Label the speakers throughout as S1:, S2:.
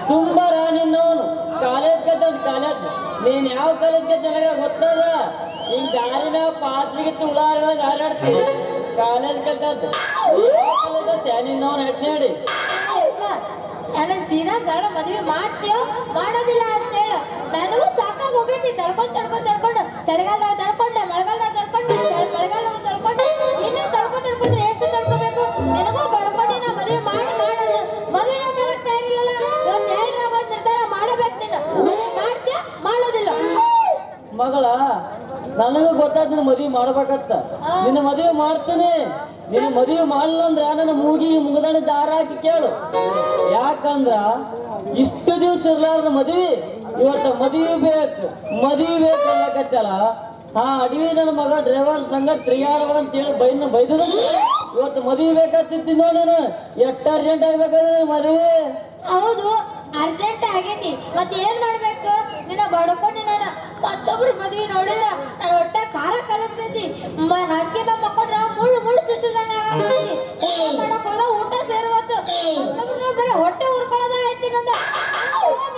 S1: ಸುಂಬರ ನಿನ್ನವನು college college ನೀನ್ ಯಾವ ಕಾಲೇಜ್ಗೆ ಚೆನ್ನಾಗ ಗೊತ್ತದ ಈಗ ದಾರಿನ ಪಾತ್ರಿಗೆ ತುಳಾರ ಹಾರಾಡ್ತೀನಿ ಕಾಲೇಜ್ ಕಲ್ತದ್ದು ನಿನ್ನವನು ಹೆಟ್ನೇಡಿ
S2: ನನಗೆ ಸೀದಾ ಸರಳ ಮದುವೆ ಮಾಡ್ತೀಯೋ ಮಾಡೋದಿಲ್ಲ ಅಂತ ಹೇಳ ನನಗೂ ಸಾಕಾಗಿ ಹೋಗೈತಿ ತಡ್ಕೊಂಡು ಚಳಿಗಾಲದಾಗ ತಡ್ಕೊಂಡೆ ಮಳೆಗಾಲದಾಗ ತಡ್ಕೊಂಡೆ ಮಳೆಗಾಲದಾಗ ತಡ್ಕೊಂಡೆ ಇನ್ನೇ ತಡ್ಕೊಂಡ್ರೆ ಎಷ್ಟು ತಡ್ಕೋಬೇಕು ನಿನಗೂ ಬಡ್ಕೊಂಡೆ ನಾ ಮದುವೆ ಮಾಡೋದು ಮದುವೆ ಮಾಡಕ್ ತಯಾರಿಲ್ಲ ಇವತ್ತು ಹೇಳ್ರಾಗ ನಿರ್ಧಾರ ಮಾಡಬೇಕು ನೀನು ಮಾಡ್ತೀಯ ಮಾಡೋದಿಲ್ಲ
S1: ಮಗಳ ನನಗೂ ಗೊತ್ತಾದ ನಿನ್ನ ಮದುವೆ ಮಾಡ್ಬೇಕತ್ತ ನಿನ್ನ ಮದುವೆ ಮಾಡ್ತೀನಿ ನಿನ್ನ ಮದುವೆ ಮಾಡಲಿಲ್ಲ ಅಂದ್ರ ನನ್ನ ಮುಗದಾಣಿ ದಾರ ಹಾಕಿ ಕೇಳು ಯಾಕಂದ್ರ ಇಷ್ಟು ದಿವ್ಸ ಇರ್ಲಾರ್ದ ಮದುವೆ ಇವತ್ತ ಮದುವೆ ಬೇಕು ಅನ್ನಕತ್ತಲ್ಲ ಆ ಅಡವಿ ನನ್ನ ಮಗ ಡ್ರೈವರ್ ಸಂಘ ತಿರುಗಾಡುವ ಅಂತ ಹೇಳಿ ಬೈದ ಇವತ್ತು ಮದುವೆ ಬೇಕಾಗ್ತಿತ್ತು ನೋಡೋಣ ಎಷ್ಟು ಅರ್ಜೆಂಟ್ ಆಗ್ಬೇಕಾದ್ರೆ ಮದುವೆ
S2: ಹೌದು ಅರ್ಜೆಂಟ್ ಆಗೈತಿ ಮತ್ತೆ ಏನ್ ಮಾಡ್ಬೇಕು ನಿನ್ನ ಬಡ್ಕೊಂಡು ನಾನು ಮತ್ತೊಬ್ರು ಮದ್ವಿ ನೋಡಿದ್ರ ನನ್ನ ಹೊಟ್ಟೆ ಖಾರ ಕಲಸ್ತೈತಿ ಹಕ್ಕಿ ಮಕ್ಕೊಂಡ್ರ ಮುಳ್ಳು ಚುಚ್ಚದಂಗ ಮಾಡಕ್ ಹೋದ ಊಟ ಸೇರುವತ್ತು ಬರೀ ಹೊಟ್ಟೆ ಉರ್ಕೊಳ್ಳೋದ ಐತಿ ನಂದ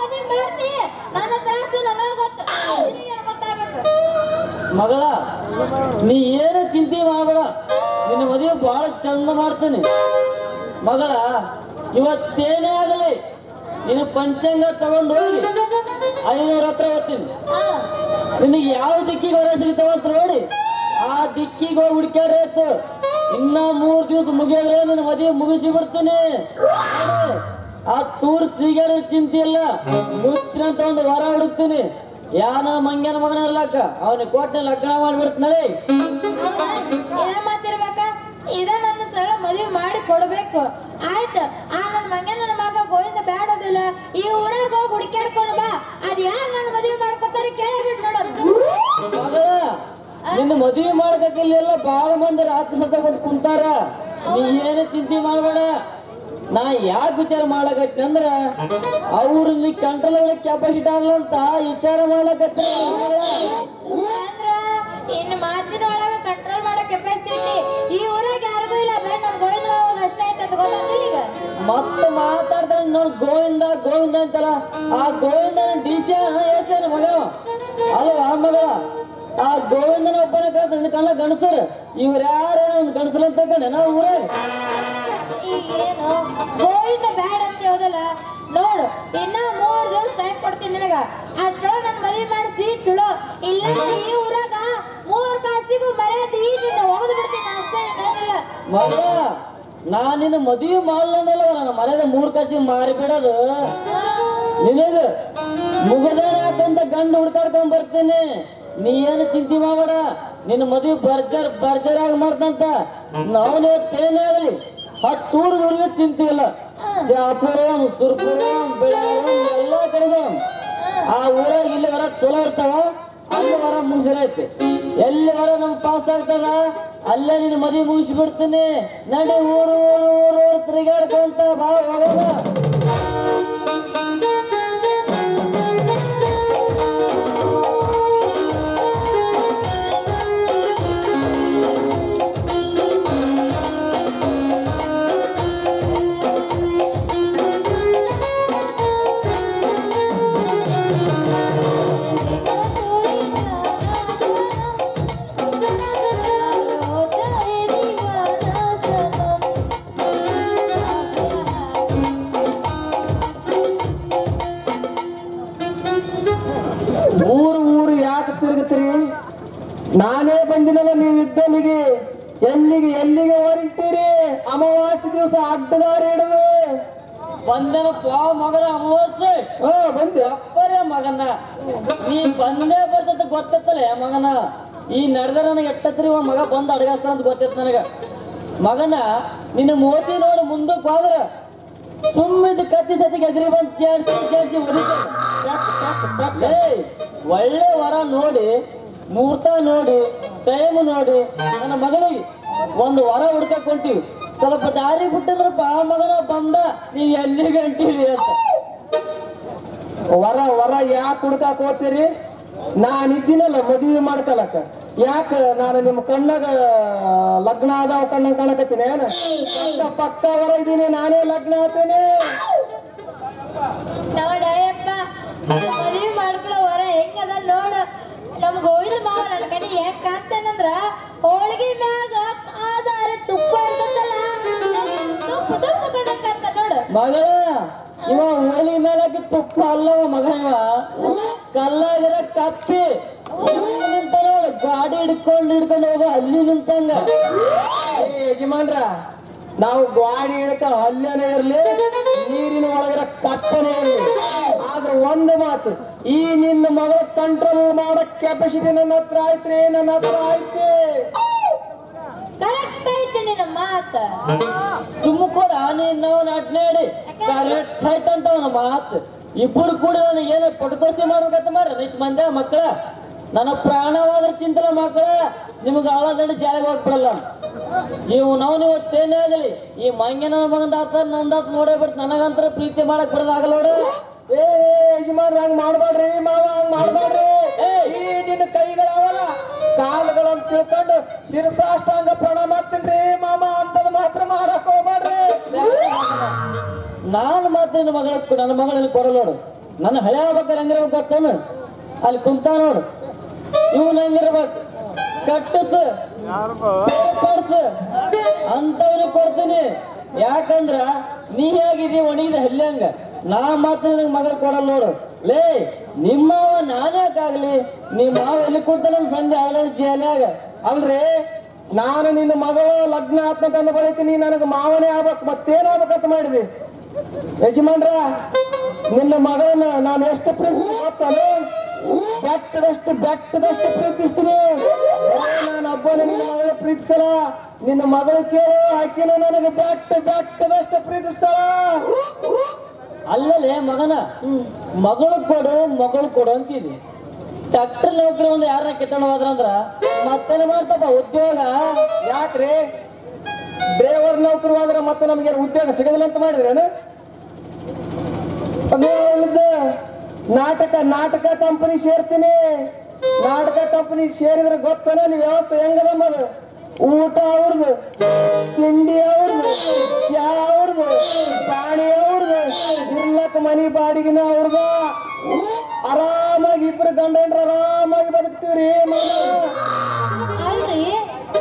S2: ಮದ್ವಿ ಮಾಡ್ತಿ ನನ್ನ ತ್ರಾಸು ನನಗೆ ಗೊತ್ತು ಗೊತ್ತಾಗ್ಬೇಕು
S1: ಮಗಳ ನೀ ಏನು ಚಿಂತೆ ಮಾಡಬೇಡ ನಿನ್ನ ಮದುವೆ ಬಹಳ ಚಂದ ಮಾಡ್ತೀನಿ ಮಗಳ ಇವತ್ತೇನೇ ಆಗಲಿ ನೀನು ಪಂಚಾಂಗ ತಗೊಂಡು ಹೋಗಿ 500 ಹತ್ರ ಓದ್ತೀನಿ ನಿನಗೆ ಯಾವ ದಿಕ್ಕಿಗೆ ಹೊರ ಸಿಗ್ತಾವಂತ ನೋಡಿ ಆ ದಿಕ್ಕಿಗೆ ಹೋಗಿ ಹುಡ್ಕ್ಯಾರೇತು ಇನ್ನ 3 ದಿವಸ ಮುಗಿಯೋದ್ರೆ ನಿನ್ನ ಮದುವೆ ಮುಗಿಸಿ ಬಿಡ್ತೀನಿ ಆ ತೂರ್ ಸಿಗಾರ ಚಿಂತೆ ಇಲ್ಲ ಮುಚ್ಚಿನಂತ ಒಂದು ವರ ಹುಡುಕ್ತೀನಿ ಯಾನ ಮಂಗ್ಯನ ಮಗನ ಇರ್ಲಕ್ಕ ಅವನಿಗೆ ಕೋಟೆ ಲಗ್ನ ಮಾಡ್ಬಿಡ್ತೀನಿ
S2: ಇದೇ ಮಾತಿರ್ಬೇಕ ಇದ ನನ್ನ ಸರಳ ಮದುವೆ ಮಾಡಿ ಕೊಡ್ಬೇಕು ಆಯ್ತು ಆ ನನ್ನ ಮಂಗ್ಯನ ಮಗ ಗೋವಿಂದ ಬ್ಯಾಡೋದಿಲ್ಲ ಈ ಊರಾಗ ಹೋಗಿ ಹುಡುಕ್ಯಾಡ್ಕೊಂಡು ಬಾ ಅದ್ ಯಾರು ನನ್ನ ಮದುವೆ ಮಾಡ್ಕೊತಾರೆ ಕೇಳಿಬಿಟ್ಟು ನೋಡೋದು
S1: ನಿನ್ನ ಮದುವೆ ಮಾಡ್ಬೇಕಿಲ್ಲ ಬಹಳ ಮಂದಿ ರಾತ್ರಿ ಸತ ಬಂದು ಕುಂತಾರ ನೀ ಏನು ಚಿಂತೆ ಮಾಡ್ಬೇಡ ನಾ ಯಾಕೆ ವಿಚಾರ ಮಾಡ್ಲಕತ್ತಿ ಅಂದ್ರ ಅವ್ರು ನೀ ಕಂಟ್ರೋಲ್ ಆಗೋ ಕೆಪಾಸಿಟಿ ಆಗಲ್ಲ ಅಂತ ವಿಚಾರ ಮಾಡ್ಲಕತ್ತ
S2: ಇನ್ನು ಮಾತಿನ ಒಳಗ ಕಂಟ್ರೋಲ್ ಮಾಡೋ ಕೆಪಾಸಿಟಿ ಈ ಊರಾಗ ಯಾರಿಗೂ ಇಲ್ಲ ಬರೀ ನಮ್ ಗೋವಿಂದ ಅಷ್ಟೇ ಆಯ್ತದ ಗೊತ್ತಾಗಿಲ್ಲ ಈಗ
S1: ಮತ್ತೆ ಮಾತಾಡ್ತಾನೆ ನೋಡ್ ಗೋವಿಂದ ಅಂತಲ್ಲ ಆ ಗೋವಿಂದ DC ಹೇಳ್ತಾನೆ ಮಗ ಅಲ್ವಾ ಮಗ ಆ ಗೋವಿಂದನ ಒಬ್ಬನ ಕಳ್ತ ಕಣ್ಣ ಗಣಸರು ಇವ್ರ ಯಾರೇನೋ ಒಂದು ಗಣಸರು ಅಂತ ಕಣೆ ನಾವು ಊರೇ
S2: ಈಗೇನು ಗೋವಿಂದ ಬ್ಯಾಡ ಅಂತ ಹೋದಲ್ಲ ನೋಡು ಇನ್ನ 3 ದಿವಸ ಟೈಮ್ ಕೊಡ್ತೀನಿ ನಿನಗ ಅಷ್ಟೊಳಗ ನನ್ ಮದುವೆ ಮಾಡಿಸಿ ಚಲೋ ಇಲ್ಲ ಈ ಊರಾಗ 3 ಕಾಸಿಗೂ ಮರ್ಯಾದೆ ನಿನ್ನ ಒಗದು ಬಿಡ್ತೀನಿ ಅಷ್ಟೇ ಏನಿಲ್ಲ
S1: ಮಗ ನಾನ್ ನಿನ್ನ ಮದುವೆ ಮಾಡಲ್ಲ ನನ್ನ ಮರ್ಯಾದೆ 3 ಕಾಸಿಗೆ ಮಾರಿಬಿಡೋದು ನಿನಗ ಮುಗದಾಣ ಹಾಕಂತ ಗಂಡು ಹುಡ್ಕಾಡ್ಕೊಂಡ್ ಬರ್ತೀನಿ ನೀ ಏನು ಚಿಂತೆ ಮಾಡಬೇಡ ನಿನ್ನ ಮದುವೆ ಬರ್ಜರಾಗಿ ಮಾಡ್ತಂತ ನಾವು ಇವತ್ತೇನೇ ಆಗಲಿ 10 ಊರು ಹುಡುಗ ಚಿಂತೆ ಇಲ್ಲ ಶಾಪುರಂ ಸುರ್ಪುರಂ ಬೆಳಗಾಂ ಎಲ್ಲ ಕಡೆಗೂ ಆ ಊರಾಗ ಇಲ್ಲಿ ವರ ಚಲೋ ಇರ್ತಾವ ಅಲ್ಲಿ ವರ ಮುಗಿಸಿರೈತಿ ಎಲ್ಲಿ ವರ ನಮ್ಗೆ ಪಾಸ್ ಆಗ್ತದ ಅಲ್ಲೇ ನಿನ್ನ ಮದುವೆ ಮುಗಿಸಿ ಬಿಡ್ತೀನಿ ನಡಿ ಊರು ತಿರುಗಾಡ್ಕೊಂತ ಬಾ ಹೋಗೋಣ ನಾನೇ ಬಂದಿನಲ್ಲ ನೀವಿದ್ದಲ್ಲಿಗೆ ಎಲ್ಲಿಗೆ ಹೊರಟಿರಿ ಅಮಾವಾಸ್ಯೆ ದಿವಸ ಅಡ್ಡದಾರಿ ಇಡುವೆ ಬಂದನಪ್ಪ ಮಗನ ಅಮಾವಾಸ್ಯೆ ಬಂದೆ ಅಪ್ಪರೇ ಮಗನ ನೀ ಬಂದೇ ಬರ್ತದ ಗೊತ್ತತ್ತಲ್ಲ ಮಗನ ಈ ನಡೆದ ನನಗೆ ಎಟ್ಟತ್ರಿ ಮಗ ಬಂದು ಅಡಗಾಸ್ತಾರ ಅಂತ ಗೊತ್ತಿತ್ತು ನನಗ ಮಗನ ನಿನ್ನ ಮೋತಿ ನೋಡಿ ಮುಂದಕ್ಕೆ ಹೋದ್ರ ಸುಮ್ಮಿದ ಕತ್ತಿ ಸತಿಗೆ ಎದುರಿ ಬಂದು ಚೇರ್ಸಿ ಒಳ್ಳೆ ವರ ನೋಡಿ ಮುಹೂರ್ತ ನೋಡಿ ಟೈಮ್ ನೋಡಿ ನನ್ನ ಮಗಳಿಗೆ ಒಂದು ವರ ಹುಡ್ಕಕ್ ಹೊಂಟಿವಿ ಸ್ವಲ್ಪ ದಾರಿ ಬಿಟ್ಟಿದ್ರ ಬಾ ಮಗನ ಬಂದ ನೀವ್ ಎಲ್ಲಿಗೆ ಹೊಂಟಿರಿ ಅಂತ
S3: ವರ ಯಾಕೆ ಹುಡ್ಕಾಕ್ ಹೋಗ್ತೀರಿ? ನಾನಿದ್ದೀನಲ್ಲ ಮದುವೆ ಮಾಡ್ಕೊಳಕ. ಯಾಕ ನಾನು ನಿಮ್ಮ ಕಣ್ಣಾಗ ಲಗ್ನ ಆದವ ಕಣ್ಣ ಕಾಣಕತ್ತೀನಿ ಏನ? ಪಕ್ಕ ವರ ಇದ್ದೀನಿ, ನಾನೇ ಲಗ್ನ ಆಗ್ತೇನೆ.
S2: ನೋಡಯ್ಯಪ್ಪ ಮದ್ವಿ ಮಾಡ್ಕೊಳ್ಳೋ ವರ ಹೆಂಗದ ನೋಡು. ನಮ್ ಗೋವಿಂದ ಮಾವ ನನ್ನ ಕಡೆ ಹೆಂಗ್ ಕಾಣ್ತಾನಂದ್ರ ಹೋಳಿಗೆ ಮ್ಯಾಗ ಆಧಾರ ತುಪ್ಪ ಇರ್ತದಲ್ಲ, ತುಪ್ಪ ತುಪ್ಪ ಕಣಕ್ಕಂತ ನೋಡು.
S1: ಮಗಳ ಇವ ಹೋಳಿ ಮೇಲಕ್ಕೆ ತುಪ್ಪ ಅಲ್ಲವ ಮಗ, ಇವ ಕಲ್ಲಾಗಿರ ಕಪ್ಪಿ ನಿಂತ ನೋಡು. ಗಾಡಿ ಹಿಡ್ಕೊಂಡು ಹೋಗೋ ಅಲ್ಲಿ ನಿಂತಂಗ.
S3: ಯಜಮಾನ್ರ, ನಾವು ಗಾಡಿ ಹಿಡ್ಕ ಅಲ್ಲೇನೇ ಇರ್ಲಿ, ನೀರಿನ ಒಳಗಿರೋ ಕಪ್ಪನೇ ಇರ್ಲಿ, ಆದ್ರೆ ಒಂದು ಮಾತು, ಈ ನಿನ್ನ ಮಗಳ ಕಂಟ್ರೋಲ್ ಮಾಡೋ ಕೆಪಾಸಿಟಿ ನನ್ನ ಹತ್ರ ಆಯ್ತ್ರಿ, ನನ್ನ ಹತ್ರ ಐತಿ.
S2: ಕರೆಕ್ಟ್ ಐತಿ ನಿನ್ನ ಮಾತ.
S1: ಸುಮ್ಮ ಕೂಡ ನೀನು ಅಡ್ನಾಡಿ ಕರೆಕ್ಟ್ ಆಯ್ತಂತ ಅವನ ಮಾತು. ಇಬ್ಬರು ಕೂಡ ನನಗೆ ಏನೋ ಪಟಕೋಸಿ ಮಾಡ್ಬೇಕಂತ ಮಾಡ್ರಿ ಇಷ್ಟು ಮಂದಿ ಮಕ್ಕಳ. ನನ್ನ ಪ್ರಾಣವಾದ್ರ ಚಿಂತನೆ ಮಕ್ಕಳ, ನಿಮ್ಗೆ ಆಳದಂಡ ಜಾರಿಗೆ ಹೋಗ್ಬಿಡಲ್ಲ. ನೀವು ಇವತ್ತೇನೇ ಆಗಲಿ ಈ ಮಂಗಿನ ಮಗಂದಾತ ನಂದಾತ ನೋಡೇ ಬಿಟ್ಟು ನನಗಂತರ ಪ್ರೀತಿ ಮಾಡಕ್ ಬಿಡೋದಾಗಲ್ಲ ನೋಡು.
S3: ಏ ಯಜಮಾನ್ರ, ಹಂಗ್ ಮಾಡ್ಬೇಡ್ರಿ ಮಾವ, ಹಂಗ್ ಮಾಡ್ಬೇಡ್ರಿ. ಈ ನಿನ್ನ ಕೈಗಳವಲ್ಲ ಕಾಲುಗಳಂತ ತಿಳ್ಕೊಂಡು ಶಿರಸಾಷ್ಟಾಂಗ ಪ್ರಣಾಮ ಮಾಡ್ತೀನಿ ಮಾಮ, ಅಂತದ್ ಮಾತ್ರ ಮಾಡಕ್ ಹೋಗ್ಬೇಡ್ರಿ.
S1: ನಾನು ಮಾತ್ರ ನನ್ನ ಮಗಳನ್ನ ಕೊಡಲ್ಲ ನೋಡು. ನನ್ನ ಹಳೆಯ ಬಗ್ಗೆ ಹಂಗಿರ್ಬೇಕು ಗೊತ್ತೇನು? ಅಲ್ಲಿ ಕುಂತ ನೋಡು, ಇವನ್ ಹಂಗಿರ್ಬೇಕು, ಕಟ್ಟಸ್ ಅಂತವ್ರಿಗೆ ಕೊಡ್ತೀನಿ. ಯಾಕಂದ್ರ ನೀ ಹೇಗಿದ್ದೀ ಒಣಗಿದ ಹಲ್ಯಾಂಗ, ನಾ ಮಾತ್ರ ನಿನಗೆ ಮಗಳು ಕೊಡಲ್ಲ ನೋಡು. ಲೇ ನಿಮ್ಮವ ನಾನ್ಯಾಕಾಗ್ಲಿ, ನಿಮ್ಮ ಮಾವ ಎಲ್ಲಿ ಕೂತಾನ ಸಂಜೆ ಅವಳ ಜೇಲ್ಯಾಗ.
S3: ಅಲ್ರಿ, ನಾನು ನಿನ್ನ ಮಗಳು ಲಗ್ನ ಆತ್ಮಕಂದ ಬಳಿಕ ನೀ ನನಗೆ ಮಾವನೇ ಆಗ್ಬೇಕು, ಮತ್ತೇನಾಗ್ಬೇಕಂತ ಮಾಡಿದಿ? ಯಜಮಾನ್ರ, ನಿನ್ನ ಮಗಳನ್ನ ನಾನು ಎಷ್ಟು ಪ್ರೀತಿಸ್ತಾನೆ, ಬೆಟ್ಟದಷ್ಟು ಪ್ರೀತಿಸ್ತೀನಿ. ನಾನು ಒಬ್ಬನೇ ನಿನ್ನ ಮಗಳ ಪ್ರೀತಿಸಲ್ಲ, ನಿನ್ನ ಮಗಳು ಕೇಳು, ಆಕಿನ ನನಗೆ ಬೆಟ್ಟದಷ್ಟು ಪ್ರೀತಿಸ್ತಾಳ.
S1: ಅಲ್ಲಲೇ ಮಗನ, ಮಗಳು ಕೊಡು ಅಂತಿದ್ವಿ. ಡಾಕ್ಟರ್ ನೌಕರಿ ಒಂದು ಯಾರನ್ನ ಕಿತ್ತಣ ಹೋದ್ರಂದ್ರ ಮತ್ತೇನು ಮಾಡ್ತಪ್ಪ ಉದ್ಯೋಗ?
S3: ಯಾಕ್ರಿ ಡ್ರೈವರ್ ನೌಕರಿ ಹೋದ್ರೆ ಮತ್ತೆ ನಮ್ಗೆ ಉದ್ಯೋಗ ಸಿಗೋದಿಲ್ಲ ಅಂತ ಮಾಡಿದ್ರೇನು? ಅದೇ ಹೇಳಿದ್ದೆ, ನಾಟಕ ಕಂಪನಿ ಸೇರ್ತೀನಿ. ನಾಟಕ ಕಂಪನಿ ಸೇರಿದ್ರೆ ಗೊತ್ತನ ನೀವು ವ್ಯವಸ್ಥೆ ಹೆಂಗದ ಮಗ? ಊಟ ಅವ್ರದು, ತಿಂಡಿ ಅವ್ರದು, ಚಾ ಅವ್ರದು, ಪಾಣಿ ಅವ್ರದು, ಇರ್ಲಕ್ಕ ಮನಿ ಬಾಡಿಗೆನ ಅವ್ರದ. ಆರಾಮಾಗಿ ಇಬ್ರು ಗಂಡ ಹೆಂಡ್ರು ಆರಾಮಾಗಿ ಬದುಕ್ತೀವ್ರಿ.
S2: ಅಲ್ರಿ,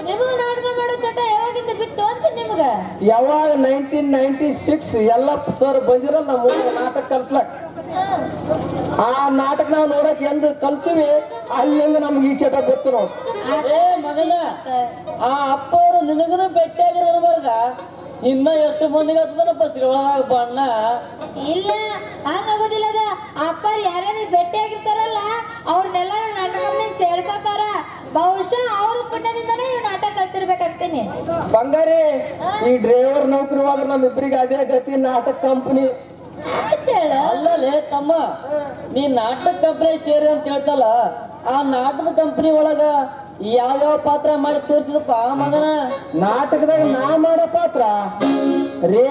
S2: ನಿಮಗ್ ನಾಟಕ ಮಾಡೋ ಚಟ ಯಾವಾಗಿಂದ ಬಿತ್ತು ಅಂತ ನಿಮ್ಗ?
S3: ಯಾವಾಗ 1996 ಯಲ್ಲಪ್ಪ ಸರ್ ಬಂದಿರೋ ನಮ್ಮ ನಾಟಕ ಕಲ್ಸ್ಲಕ್. ಆ ನಾಟಕ ನಾವು ನೋಡಕ್ ಎಂದು ಕಲ್ತೀವಿ ಅಲ್ಲಿಂದ ನಮ್ಗೆ ಈ ಚಟ ಗೊತ್ತು ನೋಡಿ.
S1: ಏ ಮಗನ, ಆ ಅಪ್ಪ ಅವರು ನಿನಗನು ಭೇಟಿಯಾಗಿರೋದು ಬರ್ಗ ಇನ್ನ ಎಷ್ಟು ಮಂದಿಗೆ ಹತ್ತದನಪ್ಪ ಸಿರಿಯೊಳಗ ಬಣ್ಣ.
S2: ಇಲ್ಲ, ಹಂಗಾಗೋದಿಲ್ಲ. ಅದ ಅಪ್ಪಾರು ಯಾರ್ಯಾರು ಭೇಟಿ ಆಗಿರ್ತಾರಲ್ಲ ಅವ್ರನ್ನೆಲ್ಲಾರು ನಾಟಕ ಸೇರ್ಕೋತಾರ. ಬಹುಶಃ ಅವ್ರ ಪುಣ್ಯದಿಂದನೇ ಇವ್ ನಾಟಕ ಕಲ್ತಿರ್ಬೇಕಂತೀನಿ.
S3: ಬಂಗಾರಿ, ಈ ಡ್ರೈವರ್ ನೌಕರಿ ಹೋದ್ರೆ ನಮ್ಮಿಬ್ರಿಗೆ ಅದೇ ಗತಿ, ನಾಟಕ ಕಂಪನಿ.
S1: ಅಲ್ಲಲೇ ತಮ್ಮ, ನೀ ನಾಟಕ ಕಂಪನಿ ಸೇರಿ ಅಂತ ಹೇಳ್ತಲ್ಲ, ಆ ನಾಟಕ ಕಂಪನಿ ಒಳಗ ಯಾವ್ಯಾವ ಪಾತ್ರ ಮಾಡಿ ತೋರಿಸಿದಪ್ಪ ಮಗನ?
S3: ನಾಟಕದಾಗ ನಾ ಮಾಡೋ ಪಾತ್ರ ರೇ,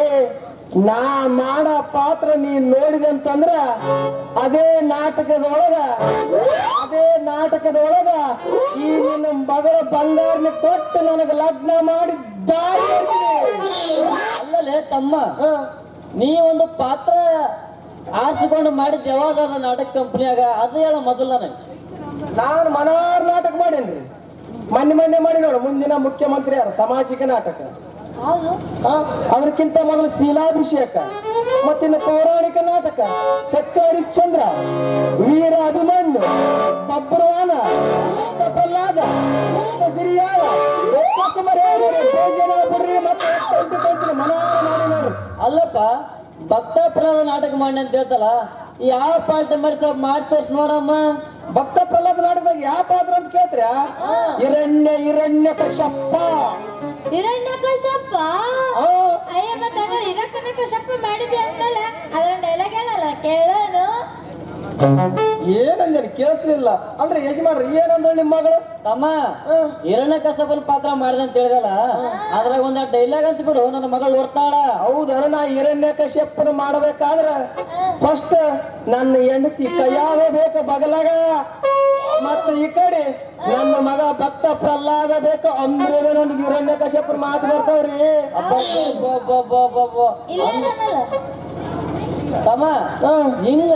S3: ನಾ ಮಾಡೋ ಪಾತ್ರ ನೀನ್ ನೋಡಿದೆ ಅಂತಂದ್ರ ಅದೇ ನಾಟಕದೊಳಗ ಈ ನಿನ್ನ ಮಗಳ ಬಂಗಾರನ ಕೊಟ್ಟು ನನಗೆ ಲಗ್ನ ಮಾಡಿ ದಾರಿ
S1: ಅಲ್ಲಲೇ ತಮ್ಮ, ನೀ ಒಂದು ಪಾತ್ರ ಆರಿಸಿಕೊಂಡು ಮಾಡಿದ್ ಯಾವಾಗ ನಾಟಕ ಕಂಪನಿಯಾಗ ಅದು ಹೇಳ ಮೊದಲ.
S3: ನಾನು ಮನಾರ್ ನಾಟಕ ಮಾಡೇನ್ರಿ, ಮೊನ್ನೆ ಮಾಡಿ ನೋಡು. ಮುಂದಿನ ಮುಖ್ಯಮಂತ್ರಿ ಯಾರು? ಸಾಮಾಜಿಕ ನಾಟಕ. ಅದಕ್ಕಿಂತ ಮೊದಲು ಶೀಲಾಭಿಷೇಕ, ಮತ್ತಿನ್ನು ಪೌರಾಣಿಕ ನಾಟಕ ಸತ್ಯ ಹರಿಶ್ಚಂದ್ರ, ವೀರ ಅಭಿಮನ್ಯು, ಬಬ್ರವಾನ, ಪ್ರಹ್ಲಾದ, ಸಿರಿಯಾಳ,
S1: ಅಲ್ಲಪ್ಪ ಭಕ್ತ ಪ್ರಹ್ಲಾದ ನಾಟಕ ಮಾಡಿ ಅಂತ ಹೇಳ್ತಲ್ಲ, ಯಾವ ಪಾತ್ರ ಮಾಡಿ ತೋರ್ಸ್ ನೋಡಮ್ಮ.
S3: ಭಕ್ತ ಪ್ರಹ್ಲಾದ ನಾಟಕದಾಗ ಯಾವ ಪಾತ್ರ ಅಂತ ಕೇಳ್ತೀರ? ಹಿರಣ್ಯಕಶ್ಯಪ.
S2: ಹಿರಣ್ಯಕಶ್ಯಪ? ಅಯ್ಯ, ಮತ್ತೆ ಹಿರಣ್ಯಕಶ್ಯಪ ಮಾಡಿದ್ದೆ ಅಂದ್ಮೇಲೆ ಅದ್ರ ಡೈಲಾಗ್ ಹೇಳಲ್ಲ, ಕೇಳೋನು.
S3: ಏನಂದ್ರೆ ಕೇಳಿಸ್ಲಿಲ್ಲ ಅಂದ್ರೆ ಯಜಮಾನ್ರಿ, ಏನಂದ್ರೆ ನಿಮ್ಮ ಮಗಳು?
S1: ತಮ್ಮ, ಹಿರಣ್ಯಕಶ್ಯಪನ ಪಾತ್ರ ಮಾಡಿದೆ ಅಂತ ಹೇಳಿದಲ್ಲ, ಅದ್ರಾಗ ಒಂದ್ ಡೈಲಾಗ್ ಅಂತ ಬಿಡು, ನನ್ನ ಮಗಳು ಓಡ್ತಾಳ.
S3: ಹೌದಾ? ನಾ ಹಿರಣ್ಯಕಶ್ಯಪನ ಮಾಡ್ಬೇಕಾದ್ರ ಫಸ್ಟ್ ನನ್ನ ಹೆಂಡತಿ ಕೈಯಾಗ ಬೇಕು ಬಗಲಾಗ, ಮತ್ತ ಈ ಕಡೆ ನನ್ನ ಮಗ ಭಕ್ತ ಪ್ರಹ್ಲಾದ ಬೇಕು ಅಂದ್ರೆ ನನಗೆ ಹಿರಣ್ಯಕಶ್ಯಪನ ಮಾತು ಬರ್ತಾವ್ರಿ.
S2: ಇಲ್ಲ
S1: ತಮ್ಮ ಹಿಂಗ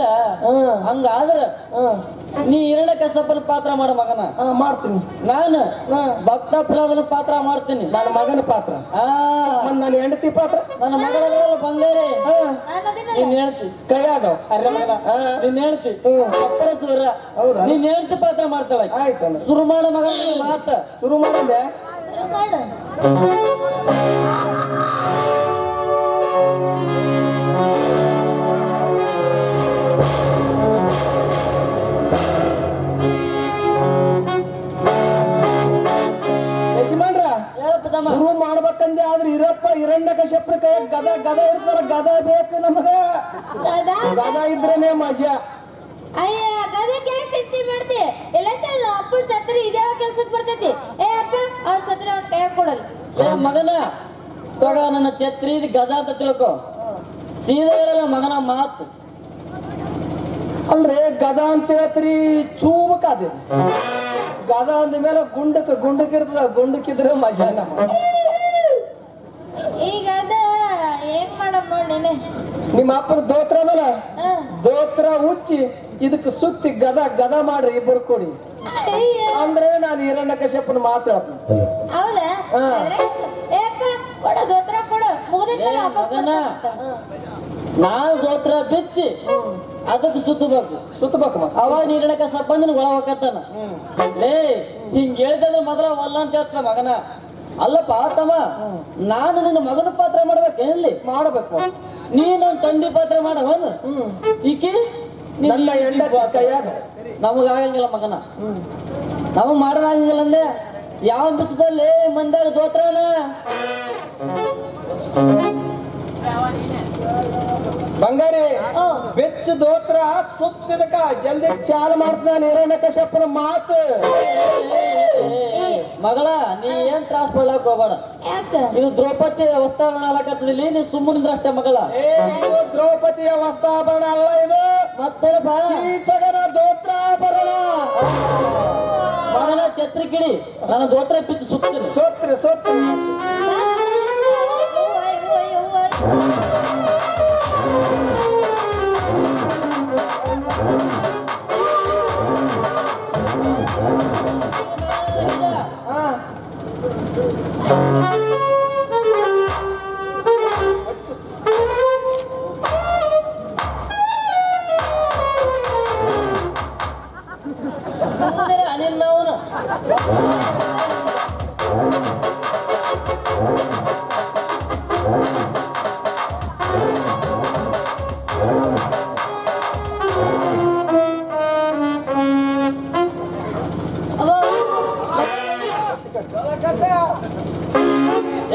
S1: ಹಂಗಾದ್ರ ನೀ ಹಿರಣ್ಯ ಕಶ್ಯಪನ ಪಾತ್ರ ಮಾಡ ಮಗನ.
S3: ಮಾಡ್ತೀನಿ.
S1: ನಾನು ಭಕ್ತ ಪ್ರಹ್ಲಾದನ ಪಾತ್ರ ಮಾಡ್ತೀನಿ.
S3: ನನ್ನ ಮಗನ ಪಾತ್ರ. ನನ್ನ ಹೆಂಡತಿ ಪಾತ್ರ.
S1: ನನ್ನ ಮಗಳ ಬಂಗಾರಿ ನೀನ್ ಹೇಳ್ತಿ
S3: ಕೈಯಾಗ
S1: ನೀನ್ ಹೇಳ್ತಿ ಅಪ್ಪರ ಸೂರ.
S3: ಹೌದಾ?
S1: ನೀನ್ ಹೇಳ್ತಿ ಪಾತ್ರ ಮಾಡ್ತಾಳೆ.
S3: ಆಯ್ತು
S1: ಶುರು ಮಾಡ ಮಗನ ಮಾತ.
S3: ಶುರು ಮಾಡಂದೆ. ಯಜಮಾನ್ರ ಶುರು ಮಾಡ್ಬೇಕಂದೆ ಆದ್ರೆ ಇರಪ್ಪ ಹಿರಣ್ಯ ಕಶ್ಯಪನ ಕೈ ಗದ ಗದ ಇರ್ತಾರ. ಗದ ಬೇಕು ನಮಗ. ಗದ ಇದ್ರೇನೆ ಮಜಾ.
S2: ಅಯ್ಯ ಗದಕ್ಕೆ ಯಾಕೆ ಚಿಂತೆ ಮಾಡ್ತಿ? ಎಲ್ಲ ಅಪ್ಪನ ಛತ್ರಿ ಇದ್ಯಾವ ಕೆಲ್ಸಕ್ಕೆ ಬರ್ತೈತಿ? ಏ ಅಪ್ಪ ಅವ್ನ ಛತ್ರಿ ಅವ್ನ ಕೈಯಾಗ ಕೊಡಲ್ಲ.
S1: ಏ ಮಗನ ತಗ ನನ್ನ ಛತ್ರಿ ಗದ ಅಂತ ತಿಳ್ಕೊ. ಸೀದಾ ಹೇಳಲ್ಲ ಮಗನ ಮಾತು.
S3: ಅಲ್ರಿ ಗದ ಅಂತ ಹೇಳ್ತೀರಿ ಚೂಮಕಾದ. ಗದ ಅಂದ ಮೇಲೆ ಗುಂಡಕ್ಕಿರ್ತದ. ಗುಂಡಕ್ಕಿದ್ರೆ ಮಜಾ ನಮ್ಮ.
S2: ಈಗ ಅದ ಏನ್ ಮಾಡಮ್ ನೋಡ್ ನೀನೆ.
S3: ನಿಮ್ಮ ಅಪ್ಪನ ದೋತ್ರ ಅದಲ್ಲ, ದೋತ್ರ ಹುಚ್ಚಿ ಇದಕ್ಕೆ ಸುತ್ತಿ ಗದ ಗದ ಮಾಡ್ರಿ ಇಬ್ಬರು ಕೂಡಿ. ಅಂದ್ರೆ ನಾನು ಹಿರಣ್ಯ ಕಶ್ಯಪನ ಮಾತಾಡ್ತೀನಿ.
S2: ಹೌದಾ? ಏ ಅಪ್ಪ ಕೊಡು ದೋತ್ರ ಕೊಡು. ಮುಗಿದೈತಲ್ಲ ಅಪ್ಪ ಕೊಡು.
S1: ನಾವ್ ದೋತ್ರ ಬಿಚ್ಚಿ ಅದಕ್ಕೆ ಸುತ್ತಬೇಕು ಅವಾಗ ಹಿರಣ್ಯ ಕಶ್ಯಪ ಬಂದ್ ಒಳ ಹೋಗತ್ತಾನ. ಲೇ ಹಿಂಗ್ ಹೇಳ್ತಂದ್ರೆ ಮೊದಲ ಒಲ್ಲ ಅಂತ ಹೇಳ್ತಾನ ಮಗನ. ಅಲ್ಲಪ್ಪ ತಮ್ಮ, ನಾನು ನಿನ್ನ ಮಗನ ಪಾತ್ರ ಮಾಡ್ಬೇಕೇನಲ್ಲಿ?
S3: ಮಾಡ್ಬೇಕು.
S1: ನೀ ನನ್ ತಂದಿ ಪಾತ್ರ ಮಾಡವನು. ಈಕಿ
S3: ನನ್ನ ಹೆಂಡ ಕೈಯಾಗ.
S1: ನಮಗಾಗಂಗಿಲ್ಲ ಮಗನ. ನಮಗ್ ಮಾಡೋದಾಗಂಗಿಲ್ಲ ಅಂದೆ. ಯಾವ ಬಿಚ್ಚದಲ್ಲಿ ಮಂದಾಗ ದೋತ್ರನ
S3: ಬಂಗಾರಿ ಬೆಚ್ಚ ದೋತ್ರ ಸುತ್ತಿದಕ ಜಲ್ದಿ ಚಾಲು ಮಾಡ್ತಾನ ಹಿರಣ್ಯ ಕಶ್ಯಪನ ಮಾತು.
S1: ಮಗಳ ನೀ ಏನ್ ತ್ರಾಸ್ ಪಡ್ಲಾಕ್ ಹೋಗ್ಬೇಡ. ಇದು ದ್ರೌಪದಿ ವಸ್ತಾಭರಣ ಅಲಕತ್ತದಿಲ್ಲಿ. ನೀ ಸುಮ್ಮನಿಂದ್ರ ಅಷ್ಟೇ ಮಗಳ.
S3: ಇದು ದ್ರೌಪದಿಯ ವಸ್ತಾಭರಣ ಅಲ್ಲ, ಇದು
S1: ಮತ್ತೇನಪ್ಪ
S3: ಕೀಚಕನ ದೋತ್ರಾಭರಣ.
S1: ಮಗನ ಛತ್ರಿ ಕಿಡಿ ನನ್ನ ದೋತ್ರ ಪಿಚ್ಚು ಸುತ್ತೀನಿ.
S3: ಸೋತ್ರಿ
S1: ಅನಿನ್ನವನು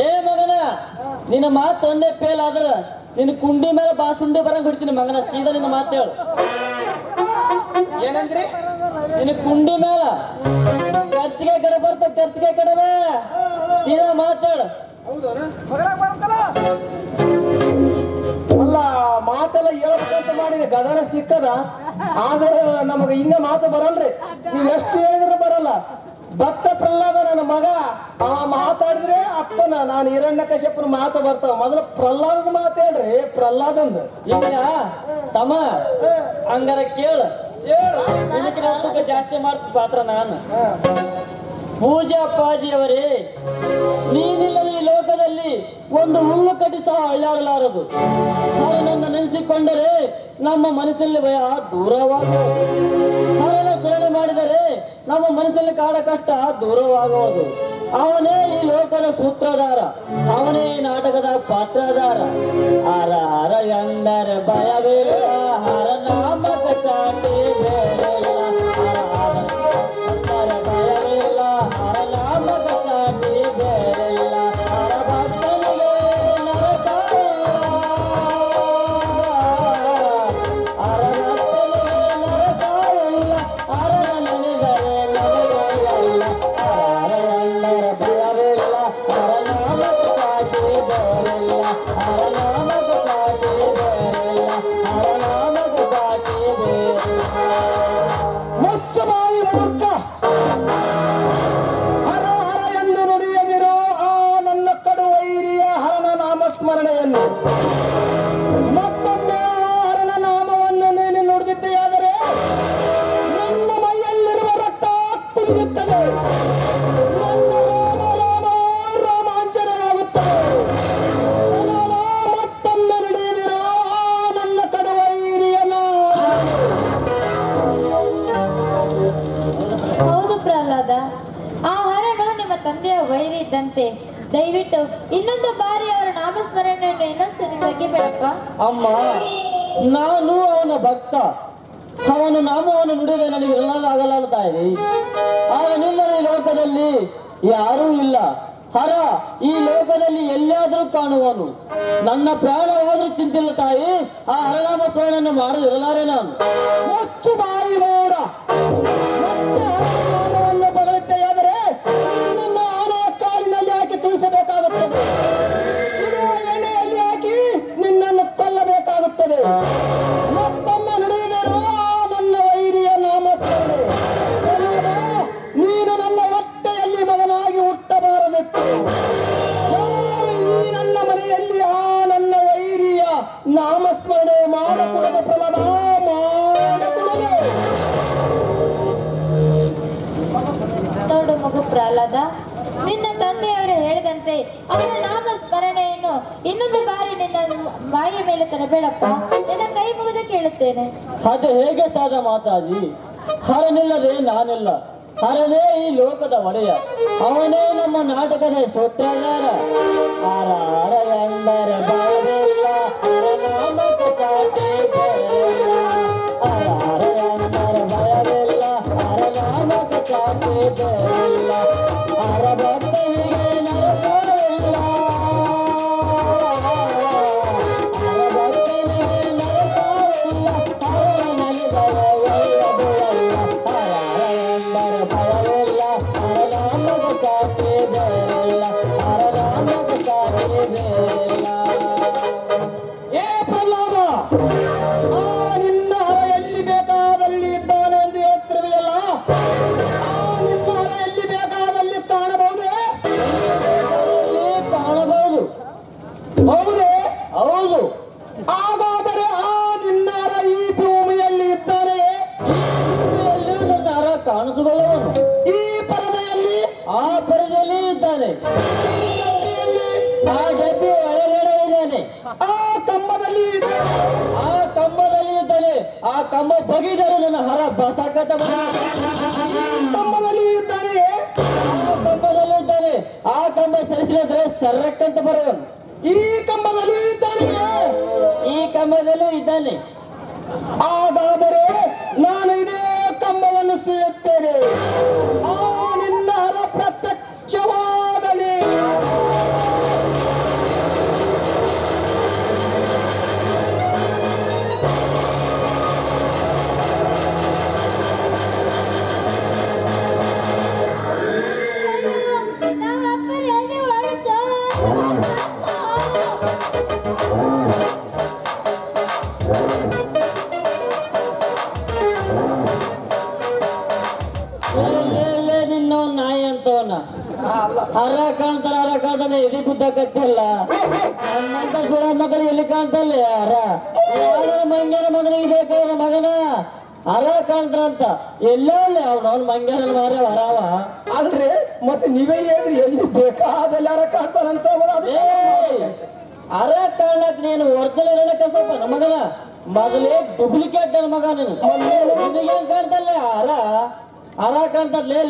S1: ಏ ಮಗನ, ನಿನ್ನ ಮಾತು ಒಂದೇ ಫೇಲ್ ಆದ್ರ ನಿನ್ನ ಕುಂಡಿ ಮೇಲೆ ಬಾಸುಂಡಿ ಬರಂಗ್ ಬಿಡ್ತೀನಿ ಮಗನ. ಸೀದಾ ನಿನ್ನ ಮಾತು ಹೇಳು.
S3: ಏನಂದ್ರಿ?
S1: ನಿನ್ನ ಕುಂಡಿ ಮೇಲ ಕರ್ತಿಗೆ ಕಡೆ ಬರ್ತ. ಕರ್ತಿಗೆ ಕಡೆ ಸೀದಾ ಮಾತು ಹೇಳು.
S3: ಅಲ್ಲ ಮಾತೆಲ್ಲ ಹೇಳ್ಬೇಕಂತ ಮಾಡಿದೆ. ಗದನ ಸಿಕ್ಕದ ಆದ್ರೆ ನಮಗ ಹಿಂಗ ಮಾತು ಬರಲ್ರಿ. ನೀವ್ ಎಷ್ಟು ಹೇಳಿದ್ರು ಬರಲ್ಲ. ಭಕ್ತ ಪ್ರಹ್ಲಾದ ನನ್ನ ಮಗ ಅವ ಮಾತಾಡಿದ್ರೆ ಅಪ್ಪನ ನಾನು ಹಿರಣ್ಯ ಕಶ್ಯಪನ ಮಾತು ಬರ್ತಾವ. ಮೊದಲು ಪ್ರಹ್ಲಾದದ ಮಾತು ಹೇಳ್ರಿ. ಪ್ರಹ್ಲಾದಂದ
S1: ಈಗ ತಮ್ಮ ಹಂಗಾರ ಕೇಳು. ಇದಕ್ಕೆ ಜಾಸ್ತಿ ಮಾಡ್ತ ಪಾತ್ರ ನಾನು. ಪೂಜಾ ಅಪ್ಪಾಜಿಯವರೇ, ನೀನಿಲ್ಲದ ಈ ಲೋಕದಲ್ಲಿ ಒಂದು ಹುಲ್ಲು ಕಟ್ಟಿ ಸಹ ಅಳ್ಳಾಡಲಾರದು. ಅವನನ್ನು ನೆನೆಸಿಕೊಂಡರೆ ನಮ್ಮ ಮನಸ್ಸಲ್ಲಿ ಭಯ ದೂರವಾಗುವುದು. ಅವನ ಸುರಳಿ ಮಾಡಿದರೆ ನಮ್ಮ ಮನಸ್ಸಲ್ಲಿ ಕಾಡ ಕಷ್ಟ ದೂರವಾಗುವುದು. ಅವನೇ ಈ ಲೋಕದ ಸೂತ್ರಧಾರ, ಅವನೇ ಈ ನಾಟಕದ ಪಾತ್ರಧಾರ. ಹರ ಹರ ಎಂದರೆ ಭಯವಿಲ್ಲ, ಹರ ನಾಮಕ ಚಾಟಿ ಬೇರೆಲ್ಲ. ಹರ ಭಯವಿಲ್ಲ, ಹರ ನಾಮಕ ಚಾಟಿ ಬೇರೆಲ್ಲ. ಹರ ಭಕ್ತನಿಗೆ ನರಕ, ಹರ ಭಕ್ತನಿಗೆ ನರಕ ಇಲ್ಲ, ಹರ ನನಗರೆ ನಮಗೆಲ್ಲ. ಹರ ಎಂದರೆ ಭಯವಿಲ್ಲ, ಹರ ನಾಮಕ ಚಾಟಿ ಬೇರೆಲ್ಲ. ಹರ ನಾಮಕ
S2: ಹೇಳಿದಂತೆ ದಯವಿಟ್ಟು ಇನ್ನೊಂದು ಬಾರಿ ಅವರ ನಾಮಸ್ಮರಣೆಯನ್ನು ಇನ್ನೊಂದ್ಸರಿ ತೆಗಿಬೇಡಪ್ಪ.
S1: ಅಮ್ಮ, ನಾನು ಅವನ ಭಕ್ತ. ಅವನ ನಾಮವನ್ನು ನುಡಿದರೆ ನನಗೆ ಇರಲಾಗಲ್ಲ ತಾಯಿ. ಅವನಿಲ್ಲದ ಈ ಲೋಕದಲ್ಲಿ ಯಾರೂ ಇಲ್ಲ. ಹರ ಈ ಲೋಕದಲ್ಲಿ ಎಲ್ಲಿಯಾದ್ರೂ ಕಾಣುವನು. ನನ್ನ ಪ್ರಾಣವಾದ್ರೂ ಚಿಂತಿಲ್ಲ ತಾಯಿ. ಆ ಹರನಾಮ ಸ್ಮರಣೆಯನ್ನು ಮಾಡದಿರಲಾರೆ ನಾನು.
S3: ಮುಚ್ಚು ಬಾಯಿ ನೋಡ. ಮತ್ತೆ ನಾಮವನ್ನು ಬಗಳುತ್ತೆಯಾದರೆ ನಿನ್ನ ಆನೆಯ ಕಾಲಿನಲ್ಲಿ ಹಾಕಿ ತುಳಿಸಬೇಕಾಗುತ್ತದೆ. ಎಣ್ಣೆಯಲ್ಲಿ ಹಾಕಿ ನಿನ್ನನ್ನು ಕೊಲ್ಲಬೇಕಾಗುತ್ತದೆ. ಮತ್ತೊಮ್ಮೆ ನುಡಿಯುವುದು ನನ್ನ ವೈರಿಯ ನಾಮಸ್ಮರಣೆ. ನೀನು ನನ್ನ ಹೊಟ್ಟೆಯಲ್ಲಿ ಮಗನಾಗಿ ಹುಟ್ಟಬಾರದಿತ್ತು. ಈ ನನ್ನ ಮನೆಯಲ್ಲಿ ಆ ನನ್ನ ವೈರಿಯ ನಾಮಸ್ಮರಣೆ ಮಾಡಕೂಡದ ಪ್ರಮಾಣ ಮಾಡಕೂಡದು.
S2: ನೋಡು ಮಗು ಪ್ರಹ್ಲಾದ, ನಿನ್ನ ತಂದೆಯವರು ಹೇಳಿದಂತೆ ಅವರ ನಾಮಸ್ಮರಣೆಯನ್ನು ಇನ್ನೊಂದು ಬಾರಿ ನಿನ್ನ ಬಾಯಿಯ ಮೇಲೆ ತರಬೇಡಪ್ಪ. ನಿನ್ನ ಕೈ ಮುಗಿದು ಕೇಳುತ್ತೇನೆ.
S1: ಅದು ಹೇಗೆ ಸಾಧ ಮಾತಾಜಿ? ಹರನಿಲ್ಲದೆ ನಾನಿಲ್ಲ. ಹರನೇ ಈ ಲೋಕದ ಒಡೆಯ. ಅವನೇ ನಮ್ಮ ನಾಟಕದ ಸೂತ್ರಧಾರ. ಹರ ಹರ ಎಂದರೆ ಭಯವಿಲ್ಲ, ಹರನಾಮಕ್ಕೆ ಸಾಟಿ ಭಯವಿಲ್ಲ. ಹರ ಹರ ಎಂದರೆ ಭಯವಿಲ್ಲ, ಹರನಾಮಕ್ಕೆ ಸಾಟಿ ಭಯವಿಲ್ಲ. ಹರ ಭಕ್ತನಿಗೆ ನರಕವಿಲ್ಲ, ಹರ ಭಕ್ತನಿಗೆ ನರಕವಿಲ್ಲ. ಹರನಲ್ಲಿ ಭಯವಿಲ್ಲದೆಯಲ್ಲ. ಹರ ಹರ ಎಂದರೆ ಭಯವಿಲ್ಲ, ಹರನಾಮಕ್ಕೆ ಸಾಟಿ ಭಯವಿಲ್ಲ. ಹರನಾಮಕ್ಕೆ ಸಾಟಿ ಭಯವಿಲ್ಲ.
S3: ಏ ಪ್ರಹ್ಲಾದ, ಆ ನಿನ್ನ ಹರ ಎಲ್ಲಿ ಬೇಕಾದಲ್ಲಿ ಇದ್ದಾನೆ ಎಂದು ಹೇಳ್ತಿರುವೆಯಲ್ಲ, ಆ ನಿನ್ನ ಹರ ಎಲ್ಲಿ ಬೇಕಾದಲ್ಲಿ ಕಾಣಬಹುದೇ?
S1: ಕಾಣಬಹುದು.
S3: ಹೌದೇ?
S1: ಹೌದು.
S3: ಹಾಗಾದರೆ ಆ ನಿನ್ನ ಹರ ಈ ಭೂಮಿಯಲ್ಲಿ ಇದ್ದಾನೆ.
S1: ಎಲ್ಲಿಯೂ ನನ್ನ ಹರ ಕಾಣಿಸಿಕೊಳ್ಳುವನು.
S3: ಈ ಪರದೆಯಲ್ಲಿ,
S1: ಆ ಪರಿಧಿಯಲ್ಲಿ ಇದ್ದಾನೆ. ಆ ಡಬ್ಬಿ ಒಳಗಡೆ ಇದ್ದಾನೆ.
S3: ಆ ಕಂಬದಲ್ಲಿ ಇದ್ದಾನೆ.
S1: ಆ ಕಂಬದಲ್ಲಿ ಇದ್ದಾನೆ. ಆ ಕಂಬ ಬಗಿದರೆ ನನ್ನ ಹರ ಬಸಕತ
S3: ಕಂಬದಲ್ಲಿ ಇದ್ದಾನೆ.
S1: ಆ ಕಂಬದಲ್ಲಿ ಇದ್ದಾನೆ. ಆ ಕಂಬ ಸರಿಸಿದ್ರೆ ಸರ್ರಕ್ಕಂತ ಬರುವನು.
S3: ಈ ಕಂಬದಲ್ಲಿ ಇದ್ದಾನೆ.
S1: ಈ ಕಂಬದಲ್ಲೂ ಇದ್ದಾನೆ.
S3: ಹಾಗಾದರೆ ನಾನು ಇದೇ ಕಂಬವನ್ನು ಸೀಳುತ್ತೇನೆ. ಆ ನಿನ್ನ ಹರ ಪ್ರತ್ಯಕ್ಷವಾಗಲಿ.
S2: ನಮ್ಮ ಅಪ್ಪನ ಎದೆ ಹೊಡೆದು.
S1: ನಿನ್ನ ನಾಯಿ ಅಂತವನ ಹರ ಕಾಣ್ತಾರ, ಹರ ಕಾಣ್ತಾನೆ. ಎದಿ ಬುದ್ಧಕತ್ತಲ್ಲ. ನಮ್ಮಂತ ಸುಳ ಮಕ್ಕಳು ಎಲ್ಲಿ ಕಾಣ್ತಲ್ಲ ಹರ? ಯಾವ್ದಾರ ಮಂಗ್ಯನ ಮಗನಿಗೆ ಬೇಕಾದ್ರೆ ಮಗನ ಹರ ಕಾಣ್ತಾರಂತ. ಎಲ್ಲೇ ಅವ್ನ ಮಂಗ್ಯನ ಮಾರ ಹರವ.
S3: ಅಲ್ರಿ, ಮತ್ತೆ ನೀವೇ ಹೇಳ್ರಿ ಎಲ್ಲಿ ಬೇಕಾದೆಲ್ಲ ಹರ ಕಾಣ್ತಾರಂತ.
S1: ಹರ ಕಾಣ್ಲಕ್ ನೀನು ಒರಿಜಿನಲ್ ಹೇಳಕ್ ಸ್ವಲ್ಪ ಮಗನ ಮೊದಲೇ ಡೂಪ್ಲಿಕೇಟ್ ನನ್ನ ಮಗ ನೀನು. ನಿನಗೆ ಕಾಣ್ತಲ್ಲ ಹರ? ಹರ ಕಾಣ್ತಲೇ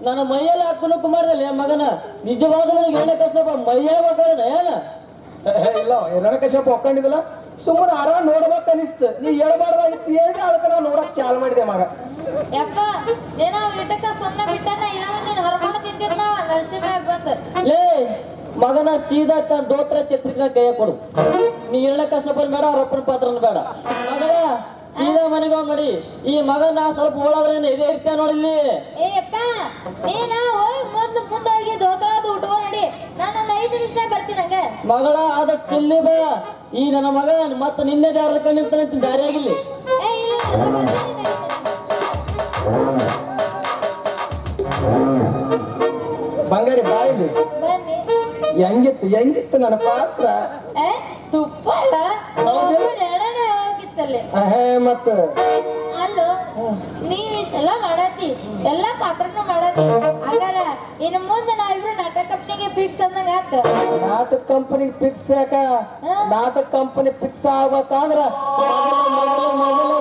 S1: ನನ್ನ ಮೈಯಲ್ಲಿ ಹಾಕೊಂಡು ಕುಮಾರದಲ್ಲಿ ಮಗನ ನಿಜವಾದ ಹೇಳಕ್ ಸ್ವಲ್ಪ ಮೈಯಾಗ ಹೋಗೋಣ ಏನ?
S3: ಇಲ್ಲ, ಹಿರಣ್ಯಕಶ್ಯಪ ಒಕ್ಕೊಂಡಿದ್ದಲ್ಲ, ಸುಮ್ಮನೆ ಹರ ನೋಡ್ಬೇಕು ಅನಿಸ್ತು. ನೀ ಹೇಳ್ಬಾರ್ದಾಗಿತ್ತು ಹೇಳಿ, ಅದಕ್ಕೆ ನಾವು ನೋಡಕ್ ಚಾಲು ಮಾಡಿದೆ ಮಗ.
S2: ಯಪ್ಪ, ಏನೋ ಇಟ್ಟಕ್ಕ ಸುಮ್ಮನೆ ಬಿಟ್ಟನ. ಇಲ್ಲ ನೀನು ಹೊರಕೊಂಡು ತಿಂತಿದ್ ನಾವ ನರಸಿಂಹ ಬಂದು.
S1: ಲೇ ಮಗನ ಸೀದಾ ದೋತ್ರ ಛತ್ರಿನ ಕೈಯ ಕೊಡು. ನೀ ಹೇಳಕ್ಕ ಸ್ವಲ್ಪ ಬೇಡ, ರೊಪ್ಪನ ಪಾತ್ರನ ಬೇಡ ಮಗನ. ಸೀದಾ ಮನೆಗೆ ಮಾಡಿ. ಈ ಮಗನ ಸ್ವಲ್ಪ ಓಡಾದ್ರೆ ಇದೇ ಇರ್ತೀಯ ನೋಡಿಲ್ಲಿ.
S2: ಏ ಅಪ್ಪ, ನೀನ ಹೋಗಿ ಮೊದ್ಲು ಮುಂದೆ ಹೋಗಿ ದೋತರಾದ ಉಟ್ಕೋ ನಡಿ. ನಾನೊಂದು 5 ನಿಮಿಷ ಬರ್ತೀನಿ ಹಂಗ.
S1: ಮಗಳ ಅದ ಚಿಲ್ಲಿ ಬಾ. ಈ ನನ್ನ ಮಗ ಮತ್ತೆ ನಿನ್ನೆ ಯಾರ ಕಣ್ಣಿರ್ತಾನೆ ದಾರಿಯಾಗಿಲ್ಲಿ.
S2: ಏ ಇಲ್ಲ, ನಾನು ಬರ್ತೀನಿ.
S3: ಬಂಗಾರಿ ಬಾಯಿಲಿ
S2: ಬನ್ನಿ.
S3: ಹೆಂಗಿತ್ತು ನನ್ನ ಪಾತ್ರ?
S2: ಏ ಸೂಪರ್. ಎಡನೆ ಹೋಗಿತ್ತಲ್ಲಿ.
S3: ಮತ್ತ
S2: ಅಲ್ಲೋ, ನೀವ್ ಇಷ್ಟೆಲ್ಲ ಮಾಡತಿ, ಎಲ್ಲಾ ಪಾತ್ರನು ಮಾಡತಿ. ಹಾಗಾರ ಇನ್ನು ಮುಂದೆ ನಾವಿಬ್ರು ನಾಟಕ ಕಂಪ್ನಿಗೆ ಫಿಕ್ಸ್ ಅಂದಂಗ ಆತ.
S3: ನಾಟಕ ಕಂಪನಿ ಫಿಕ್ಸ್ ಯಾಕ? ನಾಟಕ ಕಂಪನಿ ಫಿಕ್ಸ್ ಆಗ್ಬೇಕಂದ್ರ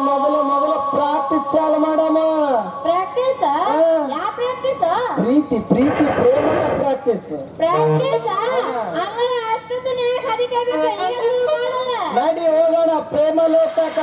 S3: ಮೊದಲು ಪ್ರಾಕ್ಟೀಸ್ ಚಾಲು ಮಾಡಮ್ಮ.
S2: ಪ್ರಾಕ್ಟೀಸ್? ಯಾವ ಪ್ರಾಕ್ಟೀಸ್?
S3: ಪ್ರೀ ಪ್ರೀತಿ ಪ್ರೀತಿ ಪ್ರೇಮ ಪ್ರಾಕ್ಟೀಸ್
S2: ಪ್ರಾಕ್ಟೀಸ್ ಹಂಗಾರ ಅಷ್ಟೊತ್ತನೇ ಹದಿಕಬೇಕು ಈಗ ಶುರು ಮಾಡಲ್ಲ
S3: ನಡಿ ಹೋಗೋಣ ಪ್ರೇಮ ಲೋಕಕ್ಕ